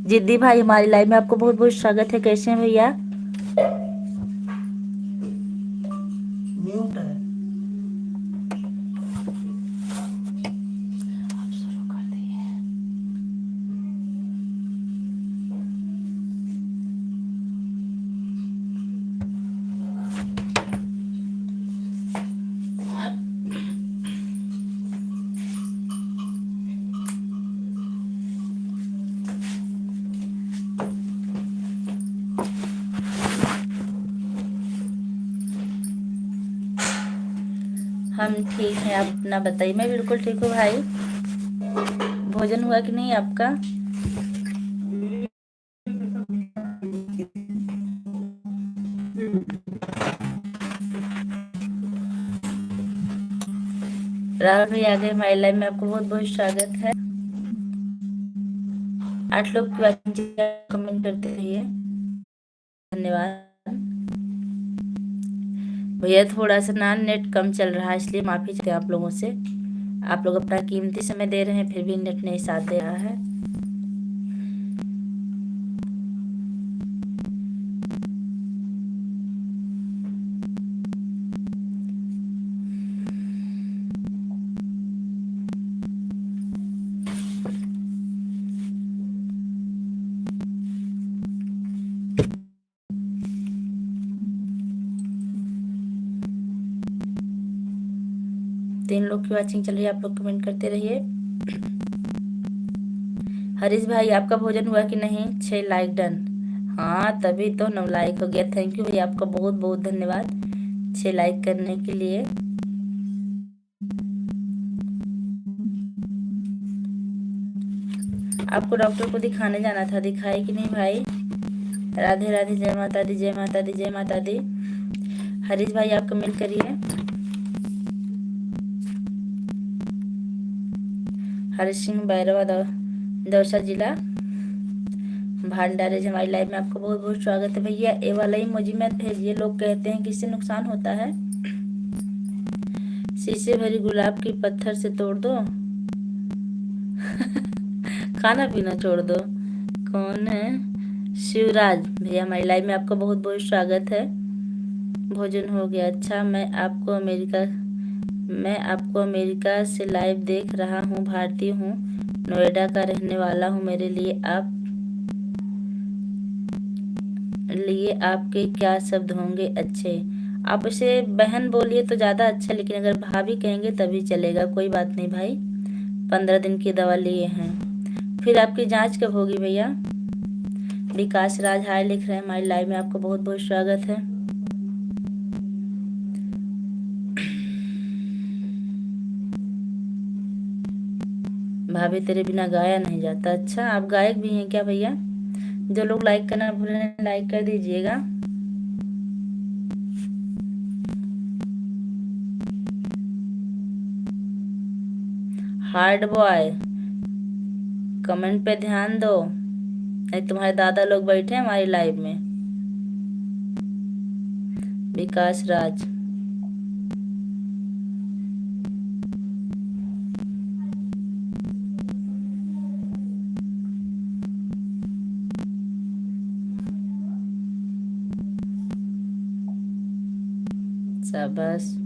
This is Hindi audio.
जिद्दी भाई हमारी लाइव में आपको बहुत बहुत स्वागत है। कैसे हैं भैया? म्यूट है। हम ठीक हैं, आप अपना बताइए। मैं बिल्कुल ठीक हूँ भाई। भोजन हुआ कि नहीं आपका? राहुल भाई आ गए हमारी लाइव में, आपको बहुत बहुत स्वागत है। 8 लोग कमेंट करते रहिए, धन्यवाद। भैया थोड़ा सा ना नेट कम चल रहा है, इसलिए माफी चाहते हैं आप लोगों से। आप लोग अपना कीमती समय दे रहे हैं, फिर भी नेट नहीं साथ दे रहा है। 3 लोग की वॉचिंग चल रही है, आप लोग कमेंट करते रहिए। हरीश भाई आपका भोजन हुआ कि नहीं? 6 लाइक डन। हाँ तभी तो 9 लाइक हो गया। थैंक यू भैया, आपका बहुत बहुत धन्यवाद 6 लाइक करने के लिए। आपको डॉक्टर को दिखाने जाना था, दिखाए कि नहीं भाई? राधे राधे, जय माता दी, जय माता दी, जय माता दी। हरीश भाई आप कमेंट करिए। हरीश सिंह बैरवा दौसा जिला भांडारे हमारी लाइव में आपका बहुत बहुत स्वागत है भैया। ए वाला इमोजी मत भेजिए, लोग कहते हैं कि इससे नुकसान होता है। शीशे भरी गुलाब की पत्थर से तोड़ दो, खाना पीना छोड़ दो। कौन है? शिवराज भैया हमारी लाइव में आपका बहुत बहुत स्वागत है। भोजन हो गया? अच्छा, मैं आपको अमेरिका से लाइव देख रहा हूँ। भारतीय हूँ, नोएडा का रहने वाला हूँ। मेरे लिए आपके क्या शब्द होंगे अच्छे? आप इसे बहन बोलिए तो ज़्यादा अच्छा, लेकिन अगर भाभी कहेंगे तभी चलेगा, कोई बात नहीं भाई। 15 दिन की दवा लिए हैं। फिर आपकी जांच कब होगी भैया? विकास राज हाय लिख रहे हैं हमारी लाइव में, आपका बहुत बहुत स्वागत है। भाभी तेरे बिना गाया नहीं जाता। अच्छा, आप गायक भी हैं क्या भैया? जो लोग लाइक करना भूल रहे हैं, लाइक कर दीजिएगा। हार्ड बॉय कमेंट पे ध्यान दो, नहीं तुम्हारे दादा लोग बैठे हैं हमारी लाइव में। विकास राज शाबाश।